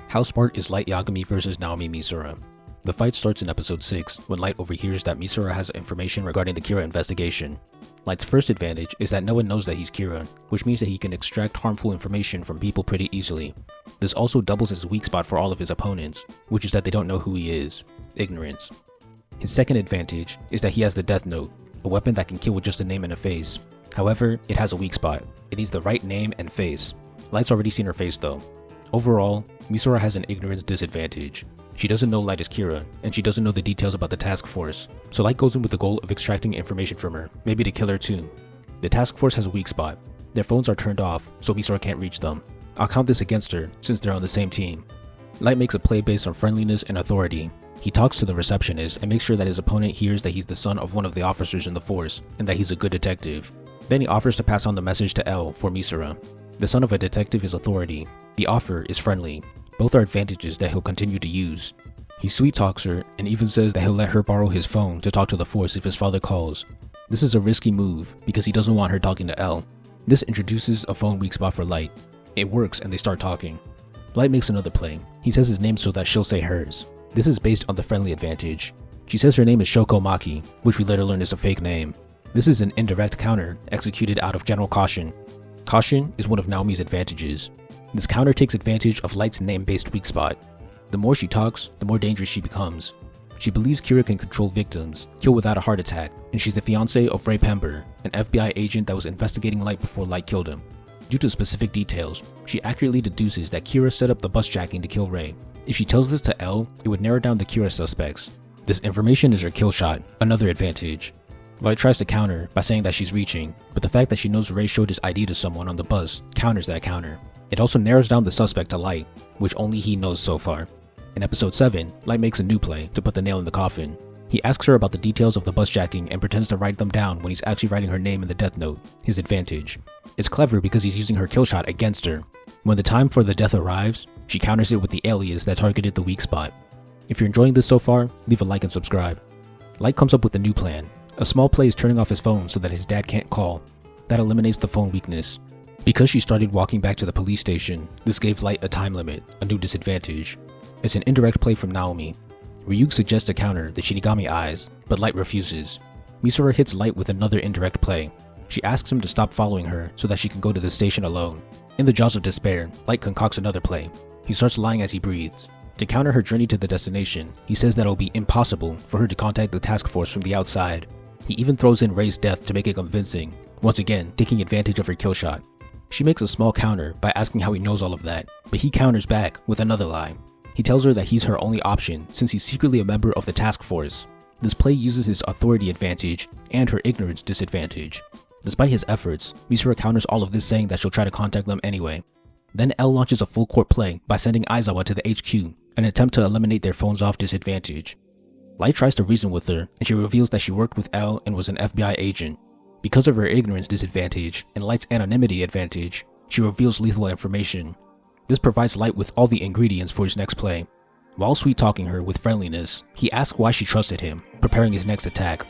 How smart is Light Yagami versus Naomi Misora? The fight starts in episode 6 when Light overhears that Misora has information regarding the Kira investigation. Light's first advantage is that no one knows that he's Kira, which means that he can extract harmful information from people pretty easily. This also doubles his weak spot for all of his opponents, which is that they don't know who he is: ignorance. His second advantage is that he has the Death Note, a weapon that can kill with just a name and a face. However, it has a weak spot. It needs the right name and face. Light's already seen her face though. Overall, Misora has an ignorance disadvantage. She doesn't know Light is Kira, and she doesn't know the details about the task force, so Light goes in with the goal of extracting information from her, maybe to kill her too. The task force has a weak spot. Their phones are turned off, so Misora can't reach them. I'll count this against her, since they're on the same team. Light makes a play based on friendliness and authority. He talks to the receptionist and makes sure that his opponent hears that he's the son of one of the officers in the force, and that he's a good detective. Then he offers to pass on the message to L for Misora. The son of a detective is authority. The offer is friendly. Both are advantages that he'll continue to use. He sweet talks her and even says that he'll let her borrow his phone to talk to the force if his father calls. This is a risky move because he doesn't want her talking to L. This introduces a phone weak spot for Light. It works and they start talking. Light makes another play. He says his name so that she'll say hers. This is based on the friendly advantage. She says her name is Shoko Maki, which we later learn is a fake name. This is an indirect counter executed out of general caution. Caution is one of Naomi's advantages. This counter takes advantage of Light's name-based weak spot. The more she talks, the more dangerous she becomes. She believes Kira can control victims, kill without a heart attack, and she's the fiancée of Ray Pember, an FBI agent that was investigating Light before Light killed him. Due to specific details, she accurately deduces that Kira set up the bus jacking to kill Ray. If she tells this to L, it would narrow down the Kira suspects. This information is her kill shot, another advantage. Light tries to counter by saying that she's reaching, but the fact that she knows Ray showed his ID to someone on the bus counters that counter. It also narrows down the suspect to Light, which only he knows so far. In episode 7, Light makes a new play to put the nail in the coffin. He asks her about the details of the bus jacking and pretends to write them down when he's actually writing her name in the death note, his advantage. It's clever because he's using her kill shot against her. When the time for the death arrives, she counters it with the alias that targeted the weak spot. If you're enjoying this so far, leave a like and subscribe. Light comes up with a new plan. A small play is turning off his phone so that his dad can't call. That eliminates the phone weakness. Because she started walking back to the police station, this gave Light a time limit, a new disadvantage. It's an indirect play from Naomi. Ryuk suggests a counter, the Shinigami eyes, but Light refuses. Misora hits Light with another indirect play. She asks him to stop following her so that she can go to the station alone. In the jaws of despair, Light concocts another play. He starts lying as he breathes. To counter her journey to the destination, he says that it'll be impossible for her to contact the task force from the outside. He even throws in Ray's death to make it convincing, once again taking advantage of her kill shot. She makes a small counter by asking how he knows all of that, but he counters back with another lie. He tells her that he's her only option since he's secretly a member of the task force. This play uses his authority advantage and her ignorance disadvantage. Despite his efforts, Misora counters all of this saying that she'll try to contact them anyway. Then L launches a full court play by sending Aizawa to the HQ, an attempt to eliminate their phones off disadvantage. Light tries to reason with her, and she reveals that she worked with L and was an FBI agent. Because of her ignorance disadvantage and Light's anonymity advantage, she reveals lethal information. This provides Light with all the ingredients for his next play. While sweet-talking her with friendliness, he asks why she trusted him, preparing his next attack.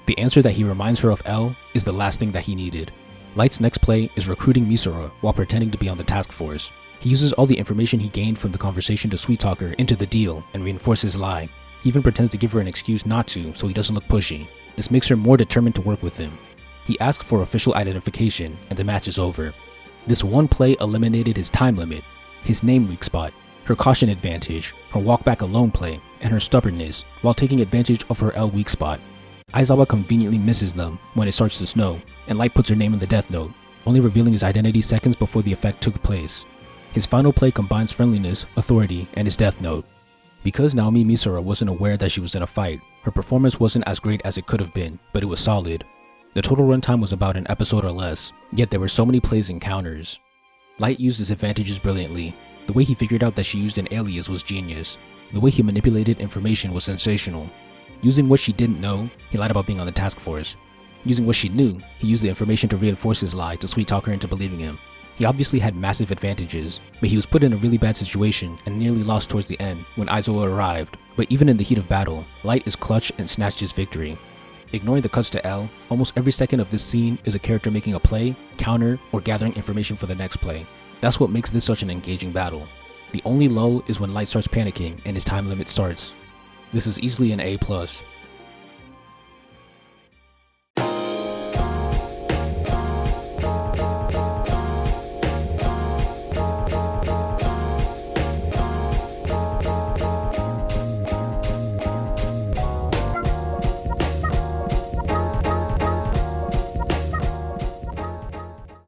The answer that he reminds her of L is the last thing that he needed. Light's next play is recruiting Misora while pretending to be on the task force. He uses all the information he gained from the conversation to sweet-talk her into the deal and reinforces his lie. He even pretends to give her an excuse not to so he doesn't look pushy. This makes her more determined to work with him. He asks for official identification and the match is over. This one play eliminated his time limit, his name weak spot, her caution advantage, her walk back alone play, and her stubbornness while taking advantage of her L weak spot. Aizawa conveniently misses them when it starts to snow, and Light puts her name in the death note, only revealing his identity seconds before the effect took place. His final play combines friendliness, authority, and his death note. Because Naomi Misora wasn't aware that she was in a fight, her performance wasn't as great as it could have been, but it was solid. The total runtime was about an episode or less, yet there were so many plays and counters. Light used his advantages brilliantly. The way he figured out that she used an alias was genius. The way he manipulated information was sensational. Using what she didn't know, he lied about being on the task force. Using what she knew, he used the information to reinforce his lie to sweet-talk her into believing him. He obviously had massive advantages, but he was put in a really bad situation and nearly lost towards the end when Aizawa arrived. But even in the heat of battle, Light is clutch and snatched his victory. Ignoring the cuts to L, almost every second of this scene is a character making a play, counter, or gathering information for the next play. That's what makes this such an engaging battle. The only low is when Light starts panicking and his time limit starts. This is easily an A+.